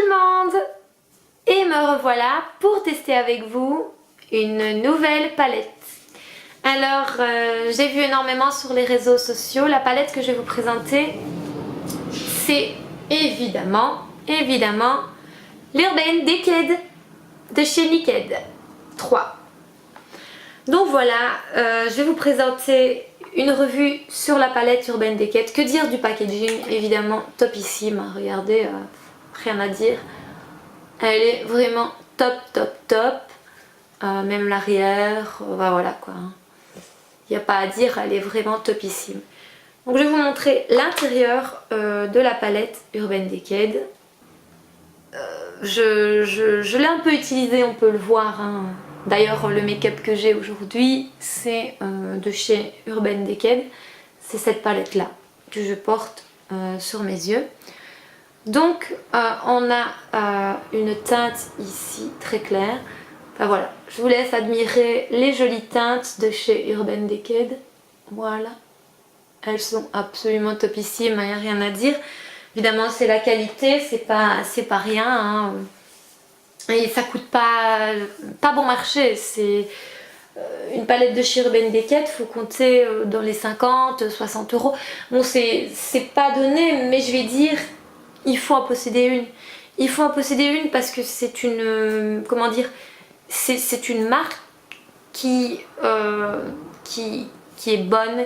le monde! Et me revoilà pour tester avec vous une nouvelle palette. Alors j'ai vu énormément sur les réseaux sociaux, la palette que je vais vous présenter c'est évidemment l'Urban Decade de chez Naked 3. Donc voilà, je vais vous présenter une revue sur la palette Urban Decade. Que dire du packaging? Évidemment topissime, hein. Regardez, rien à dire. Elle est vraiment top. Même l'arrière, bah voilà quoi. Il n'y a pas à dire, elle est vraiment topissime. Donc je vais vous montrer l'intérieur de la palette Urban Decade. Je l'ai un peu utilisé, on peut le voir, hein. D'ailleurs le make-up que j'ai aujourd'hui c'est de chez Urban Decade. C'est cette palette là que je porte sur mes yeux. Donc on a une teinte ici très claire. Enfin voilà, je vous laisse admirer les jolies teintes de chez Urban Decade. Voilà, elles sont absolument topissimes, il n'y a rien à dire. Évidemment c'est la qualité, c'est pas rien, hein. Et ça coûte pas bon marché. C'est une palette de chez Urban Decade, faut compter dans les 50-60 euros. Bon c'est pas donné, mais je vais dire il faut en posséder une. Il faut en posséder une parce que c'est une comment dire, c'est une marque qui est bonne,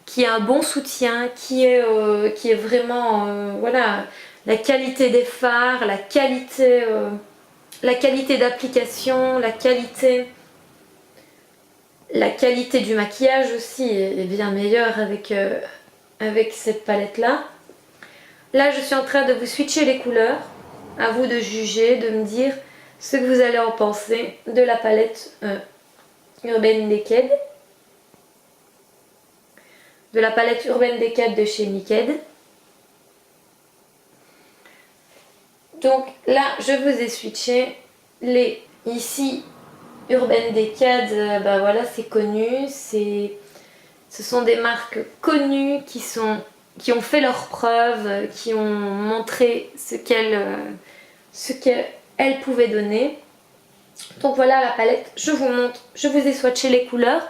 qui a un bon soutien, qui est vraiment voilà, la qualité des fards, la qualité d'application, la qualité du maquillage aussi est bien meilleure avec cette palette là. Là je suis en train de vous switcher les couleurs, à vous de juger, de me dire ce que vous allez en penser de la palette Urban Decade. De la palette Urban Decade de chez Naked. Donc là je vous ai switché les ici Urban Decade, bah voilà c'est connu, ce sont des marques connues qui ont fait leurs preuves, qui ont montré ce qu'elles pouvaient donner. Donc voilà la palette, je vous montre, je vous ai swatché les couleurs.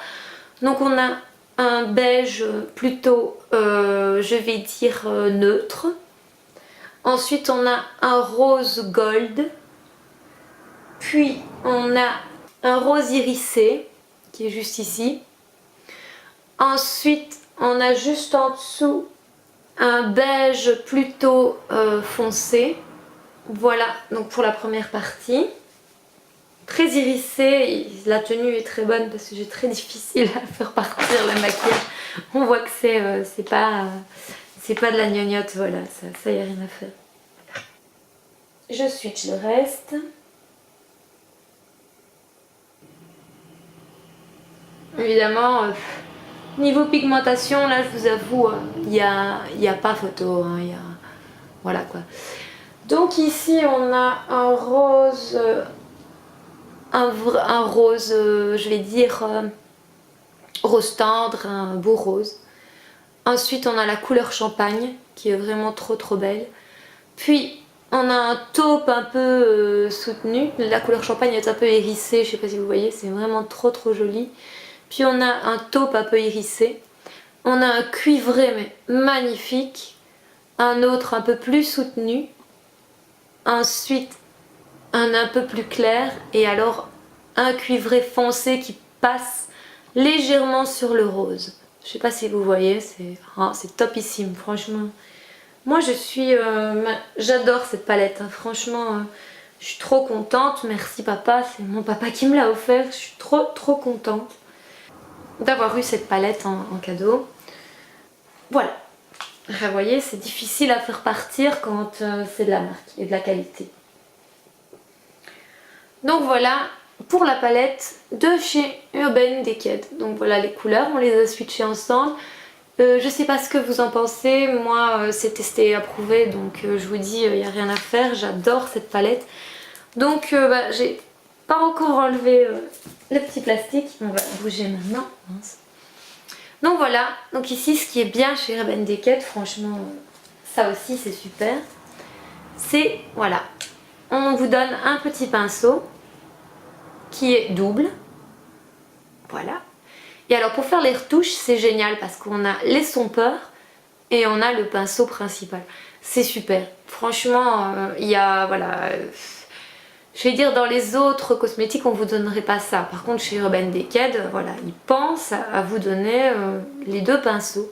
Donc on a un beige plutôt, je vais dire neutre. Ensuite on a un rose gold. Puis on a un rose irisé qui est juste ici. Ensuite on a juste en dessous un beige plutôt foncé. Voilà donc pour la première partie. Très irisé, la tenue est très bonne parce que j'ai très difficile à faire partir le maquillage. On voit que c'est pas de la gnognotte, voilà, ça y a rien à faire. Je switch le reste. Évidemment, niveau pigmentation, là je vous avoue, il y a pas photo, hein, voilà quoi. Donc ici on a un rose, je vais dire rose tendre, un beau rose. Ensuite on a la couleur champagne qui est vraiment trop belle. Puis on a un taupe un peu soutenu, la couleur champagne est un peu hérissée, je sais pas si vous voyez, c'est vraiment trop joli. Puis on a un taupe un peu hérissé. On a un cuivré mais magnifique. Un autre un peu plus soutenu. Ensuite un peu plus clair. Et alors un cuivré foncé qui passe légèrement sur le rose. Je sais pas si vous voyez, c'est topissime franchement. Moi j'adore cette palette, hein. Franchement je suis trop contente. Merci papa, c'est mon papa qui me l'a offert. Je suis trop contente d'avoir eu cette palette en cadeau. Voilà, vous voyez c'est difficile à faire partir quand c'est de la marque et de la qualité. Donc voilà pour la palette de chez Urban Decade. Donc voilà les couleurs, on les a switchées ensemble. Je sais pas ce que vous en pensez, moi c'est testé et approuvé donc je vous dis il n'y a rien à faire, j'adore cette palette. Donc j'ai pas encore enlevé le petit plastique, on va bouger maintenant. Donc voilà, donc ici ce qui est bien chez Urban Decade, franchement ça aussi c'est super, c'est voilà on vous donne un petit pinceau qui est double. Voilà. Et alors pour faire les retouches, c'est génial parce qu'on a l'estompeur et on a le pinceau principal. C'est super. Franchement, il y a, voilà, je vais dire dans les autres cosmétiques, on vous donnerait pas ça. Par contre, chez Urban Decay, voilà, ils pensent à vous donner les deux pinceaux.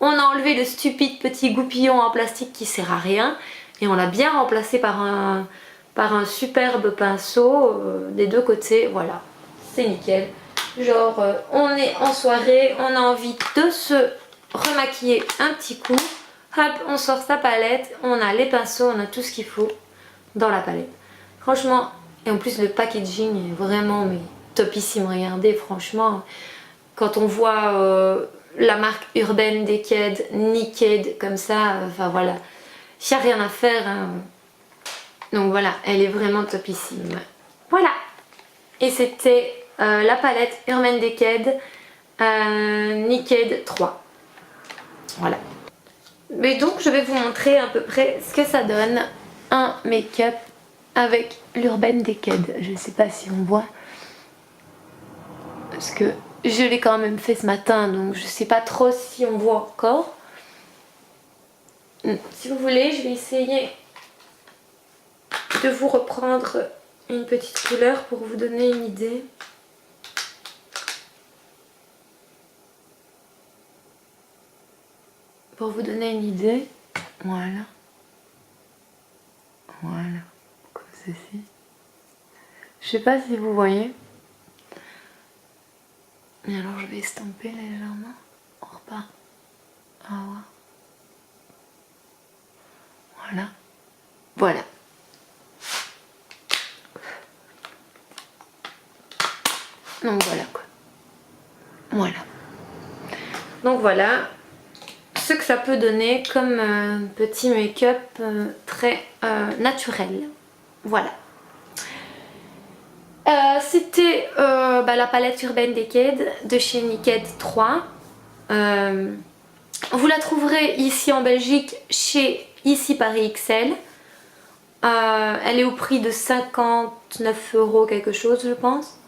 On a enlevé le stupide petit goupillon en plastique qui sert à rien et on l'a bien remplacé par un superbe pinceau des deux côtés. Voilà, c'est nickel. Genre, on est en soirée, on a envie de se remaquiller un petit coup. Hop, on sort sa palette, on a les pinceaux, on a tout ce qu'il faut dans la palette. Franchement, et en plus le packaging est vraiment mais topissime. Regardez, franchement, quand on voit la marque Urban Decay, Naked comme ça, enfin voilà, il n'y a rien à faire. Hein. Donc voilà, elle est vraiment topissime. Voilà, et c'était la palette Urban Decay Naked 3. Voilà. Mais donc je vais vous montrer à peu près ce que ça donne un make-up avec l'Urban Decay. Je ne sais pas si on voit parce que je l'ai quand même fait ce matin, donc je ne sais pas trop si on voit encore. Si vous voulez, je vais essayer de vous reprendre une petite couleur pour vous donner une idée. Pour vous donner une idée, voilà. Voilà, comme ceci. Je sais pas si vous voyez. Mais alors je vais estomper légèrement. On repart. Ah ouais. Voilà. Voilà. Donc voilà quoi. Voilà. Donc voilà ce que ça peut donner comme petit make-up très naturel. Voilà. C'était la palette Urban Decay de chez Naked 3. Vous la trouverez ici en Belgique chez Ici Paris XL. Elle est au prix de 59 € quelque chose je pense.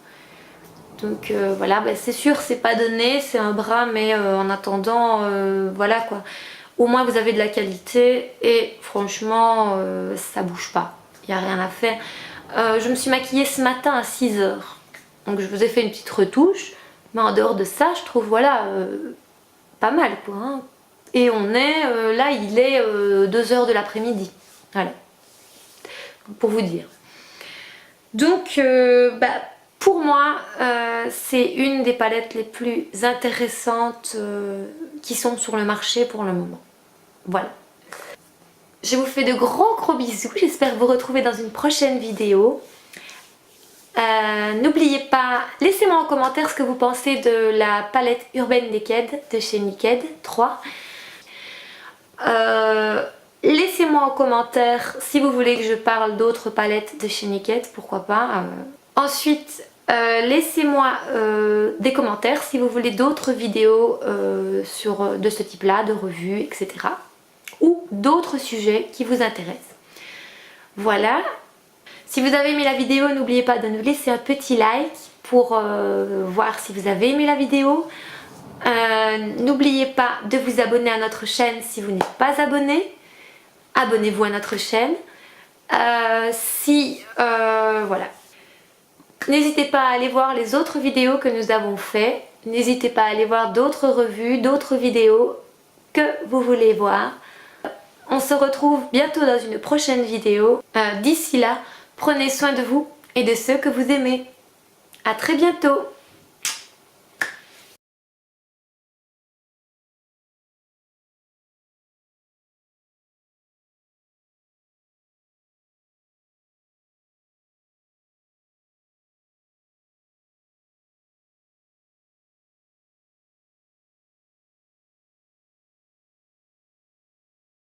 Donc voilà, c'est sûr c'est pas donné, c'est un bras mais en attendant voilà quoi. Au moins vous avez de la qualité et franchement ça bouge pas, il n'y a rien à faire. Je me suis maquillée ce matin à 6 h. Donc je vous ai fait une petite retouche. Mais en dehors de ça, je trouve voilà pas mal quoi. Hein. Et on est, là il est 2 h de l'après-midi. Voilà. Pour vous dire. Donc pour moi, c'est une des palettes les plus intéressantes qui sont sur le marché pour le moment. Voilà. Je vous fais de gros bisous, j'espère vous retrouver dans une prochaine vidéo. N'oubliez pas, laissez-moi en commentaire ce que vous pensez de la palette Urban Decay de chez Naked 3. Laissez-moi en commentaire si vous voulez que je parle d'autres palettes de chez Naked, pourquoi pas. Ensuite, laissez-moi des commentaires si vous voulez d'autres vidéos de ce type-là, de revues, etc. Ou d'autres sujets qui vous intéressent. Voilà. Si vous avez aimé la vidéo, n'oubliez pas de nous laisser un petit like pour voir si vous avez aimé la vidéo. N'oubliez pas de vous abonner à notre chaîne si vous n'êtes pas abonné. Abonnez-vous à notre chaîne. Voilà. N'hésitez pas à aller voir les autres vidéos que nous avons fait. N'hésitez pas à aller voir d'autres revues, d'autres vidéos que vous voulez voir. On se retrouve bientôt dans une prochaine vidéo. D'ici là, prenez soin de vous et de ceux que vous aimez. À très bientôt!